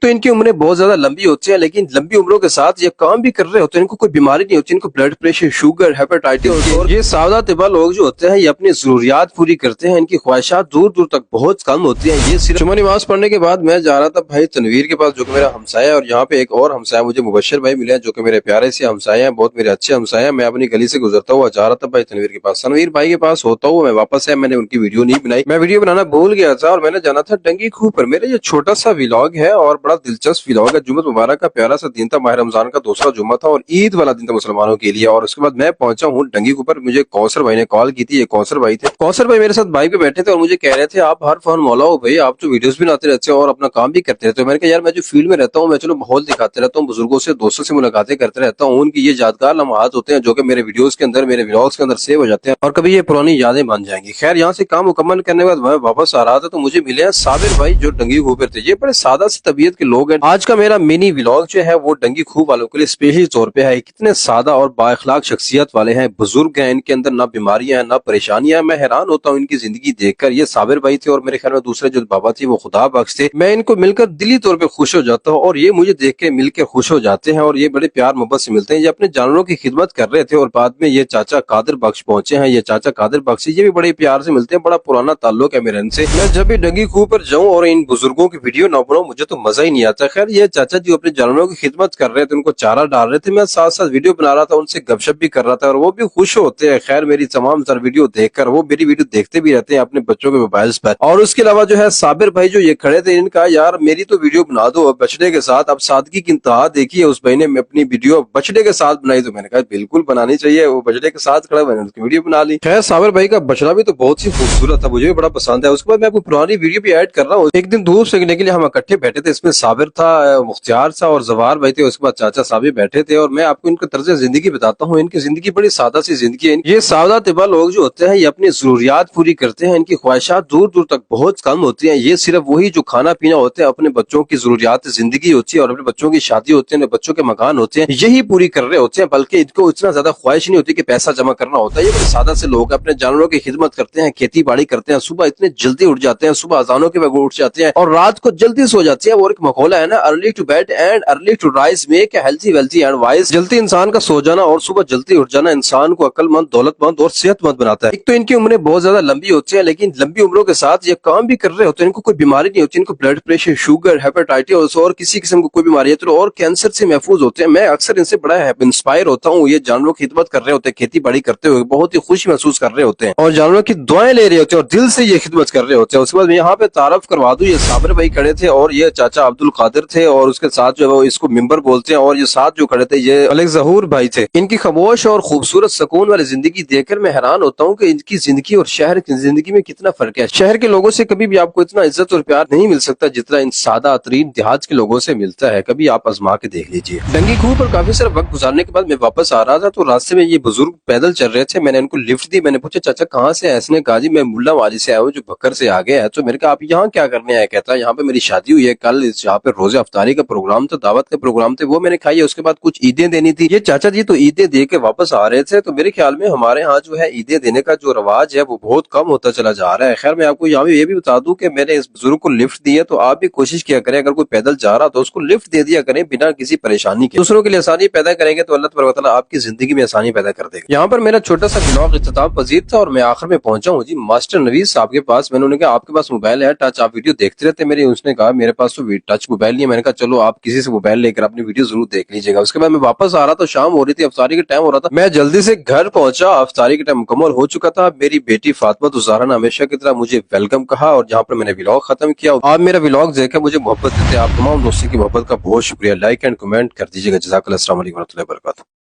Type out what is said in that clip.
तो इनकी उम्रें बहुत ज्यादा लंबी होती हैं, लेकिन लंबी उम्रों के साथ ये काम भी कर रहे होते हैं, इनको कोई बीमारी नहीं होती, इनको ब्लड प्रेशर, शुगर, हेपेटाइटिस होती है। और ये सादा तिबा लोग जो होते हैं ये अपनी जरूरियात पूरी करते हैं, इनकी ख्वाहिशात दूर दूर तक बहुत कम होती हैं। ये सिर्फ जुमा नमाज पढ़ने के बाद मैं जा रहा था भाई तनवीर के पास, जो कि मेरा हमसाया है, और यहाँ पे एक और हमसाया मुझे मुबशर भाई मिले, जो कि मेरे प्यारे से हमसाया हैं, बहुत मेरे अच्छे हमसाया हैं। मैं अपनी गली से गुजरता हुआ जा रहा था भाई तनवीर के पास, तनवीर भाई के पास होता हुआ मैं वापस आया, मैंने उनकी वीडियो नहीं बनाई, मैं वीडियो बनाना भूल गया था और मैंने जाना था डंगी खूह पर। मेरा ये छोटा सा व्लॉग है और बड़ा दिलचस्प व्लॉग है। जुम्मत मुबारक का प्यारा सा दिन था, माह रमजान का दूसरा जुम्मा था और ईद वाला दिन था मुसलमानों के लिए। और उसके बाद मैं पहुंचा हूँ डंगी खूह पर, मुझे कौसर भाई ने कॉल की थी, ये कौसर भाई थे, कौसर भाई मेरे साथ बाइक पे बैठे थे और मुझे कह रहे थे आप हर फोन मौला हो भाई, आप तो वीडियोस भी बनाते रहते हो और अपना काम भी करते रहते हो। मैंने कहा यार मैं जो फील्ड में रहता हूँ मैं चलो माहौल दिखाते रहता हूँ, बुजुर्गों से दोस्तों से मुलाकातें करते रहता हूँ, उनकी ये यादगार लम्हात होते हैं जो कि मेरे वीडियोस के अंदर, मेरे व्लॉग्स के अंदर सेव हो जाते हैं और कभी ये पुरानी यादें बन जाएंगी। खैर यहाँ से काम मुकम्मल करने के बाद मैं वापस आ रहा था तो मुझे मिले साबिर भाई जो डंगी खूह पर थे। ये बड़े सादा सी तबीयत के लोग हैं। आज का मेरा मिनी व्लॉग जो है वो डंगी खूह वालों के लिए स्पेशली तौर पे है। कितने सादा और बाइखलाक शख्सियत वाले हैं, बुजुर्ग हैं, इनके अंदर ना बीमारियां हैं ना परेशानियां। मैं हैरान होता हूँ इनकी जिंदगी देखकर। ये साबिर भाई थे और मेरे ख्याल में दूसरे जो बाबा थे वो खुदा बख्श थे। मैं इनको मिलकर दिली तौर पे खुश हो जाता हूँ और ये मुझे देख के मिलकर खुश हो जाते हैं और ये बड़े प्यार मोहब्बत से मिलते हैं। ये अपने जानवरों की खिदमत कर रहे थे और बाद में ये चाचा कादिर बख्श पहुंचे हैं। ये चाचा कादिर बख्श ये भी बड़े प्यार से मिलते हैं, बड़ा पुराना ताल्लुक है मेरे इनसे। मैं जब भी डंगी खूह पर जाऊं और इन बुजुर्गों की वीडियो ना बनाऊं मुझे तो मजा ही नहीं आता। खैर ये चाचा जी अपने जानवरों की खिदमत कर रहे थे, उनको चारा डाल रहे थे, मैं साथ साथ वीडियो बना रहा था, उनसे गपशप भी कर रहा था और वो भी खुश होते हैं। खैर मेरी तमाम तर वीडियो देखकर वो मेरी वीडियो देखते भी रहते हैं अपने बच्चों के मोबाइल पर। और उसके अलावा जो है साबिर भाई जो ये खड़े थे, इनका यार मेरी तो वीडियो बना दो बछड़े के साथ। अब सादगी की इंतहा देखिए, उस भाई ने अपनी वीडियो बछड़े के साथ बनाई तो मैंने कहा बिल्कुल बनानी चाहिए, वो बछड़े के साथ खड़ा, मैंने उसकी वीडियो बना ली। खैर साबिर भाई का बछड़ा भी तो बहुत ही खूबसूरत था, मुझे भी बड़ा पसंद है। उसके बाद मैं आपको पुरानी वीडियो भी ऐड कर रहा हूँ। एक दिन धूप सेकने के लिए हम इकट्ठे बैठे थे, इसमें साबिर था, मुख्तियार था और जवार भाई थे, उसके बाद चाचा साबिर बैठे थे और मैं आपको इनका तर्ज जिंदगी बताता हूँ। इनकी जिंदगी बड़ी सादा सी जिंदगी है। ये सादा तिबा लोग जो होते हैं ये अपनी जरूरियात पूरी करते हैं, इनकी ख्वाहिशात दूर दूर तक बहुत कम होती हैं। ये सिर्फ वही जो खाना पीना होते हैं, अपने बच्चों की जरूरियात जिंदगी होती है और अपने बच्चों की शादी होती है, बच्चों के मकान होते हैं, यही पूरी कर रहे होते हैं। बल्कि इनको इतना ज्यादा ख्वाहिश नहीं होती कि पैसा जमा करना होता है। ये बड़े सादा से लोग अपने जानवरों की खिदमत करते हैं, खेती बाड़ी करते हैं, सुबह इतने जल्दी उठ जाते हैं, सुबह अजानों के वक्त उठ जाते हैं और रात को जल्दी सो जाते हैं। वो एक मकौला है ना, early to bed and early to rise make a healthy wealthy and wise. जल्दी इंसान का सो जाना और सुबह जल्दी उठ जाना इंसान को अक्लमंद, दौलतमंद और सेहतमंद बनाता है। एक तो इनकी उम्रें बहुत ज्यादा लंबी होती है, लेकिन लंबी उम्रों के साथ ये काम भी कर रहे होते हैं, इनको कोई बीमारी नहीं होती, इनको ब्लड प्रेशर, शुगर, हेपेटाइटिस और किसी किस्म को कोई बीमारी है तो और कैंसर से महफूज होते हैं। मैं अक्सर इनसे बड़ा इंस्पायर होता हूँ। ये जानवरों की खिदमत कर रहे होते हैं, खेती बाड़ी करते हुए बहुत ही खुशी महसूस कर रहे होते हैं और जानवरों की दुआएं ले रहे होते हैं और दिल से ये खिदमत कर रहे होते हैं। उसके बाद यहाँ पे तारफ करवा दूं, ये साबिर भाई खड़े थे और ये चाचा अब्दुल कादिर थे और उसके साथ जो है वो इसको मिंबर बोलते हैं और ये साथ जो खड़े थे ये मलिक जहूर भाई थे। इनकी खामोश और खूबसूरत सुकून वाली जिंदगी देखकर मैं हैरान होता हूँ कि इनकी जिंदगी और शहर की जिंदगी में कितना फर्क है। शहर के लोगों से कभी भी आपको इतना इज्जत और प्यार नहीं मिल सकता जितना इन सादा तरीन देहात के लोगों से मिलता है। कभी आप आजमा के देख लीजिए। डंगी खूह पर काफी सारा वक्त गुजारने के बाद मैं वापस आ रहा था तो रास्ते में ये बुजुर्ग पैदल चल रहे थे। मैंने इनको लिफ्ट दी, मैंने पूछा चाचा कहाँ से है? इसने कहा जी मैं मुल्ला वाली से आया हूँ जो बकर से आगे है। तो मैंने कहा आप यहाँ क्या करने आए? कहता है यहाँ पे मेरी शादी हुई है, कल यहाँ पे रोजे अफ्तारी का प्रोग्राम था, दावत के प्रोग्राम थे, वो मैंने खाई है, उसके बाद कुछ ईदें देनी थी। ये चाचा जी तो ईदें दे के वापस आ रहे थे। तो मेरे ख्याल में हमारे यहाँ जो है ईदें देने का जो रवाज है वो बहुत कम होता चला जा रहा है। खैर मैं आपको यहाँ ये भी बता दूं कि मैंने इस बुजुर्ग को लिफ्ट दी है, तो आप भी कोशिश किया करें अगर कोई पैदल जा रहा तो उसको लिफ्ट दे दिया करें बिना किसी परेशानी के। दूसरों के लिए आसानी पैदा करेंगे तो अल्लाह तबारक व तआला आपकी जिंदगी में आसानी पैदा कर देगा। यहाँ पर मेरा छोटा सा व्लॉग इख्तिताम पजीर था और मैं आखिर में पहुंचा हूँ जी मास्टर नवीद साहब के पास। मैंने उन्हें कहा आपके पास मोबाइल है टच, आप वीडियो देखते रहते मेरे? उसने कहा मेरे पास तो टच मोबाइल नहीं है। मैंने कहा चलो आप किसी से मोबाइल लेकर अपनी वीडियो जरूर देख लीजिएगा। उसके बाद मैं वापस आ रहा था, शाम हो रही थी, अफ्तारी का टाइम हो रहा था। मैं जल्दी से घर पहुंचा, अफ्तारी का टाइम मुकम्मल हो चुका था। मेरी बेटी फातिमा तो ज़हरा ने हमेशा की तरह मुझे वेलकम कहा और जहाँ पर मैंने व्लॉग खत्म किया। आप मेरा व्लॉग देखकर मुझे मोहब्बत देते, आप तमाम दोस्तों की मोहब्बत का बहुत शुक्रिया। लाइक एंड कमेंट कर दीजिएगा। जज़ाकल्लाह, अस्सलाम वालेकुम व रहमतुल्लाहि व बरकातहू।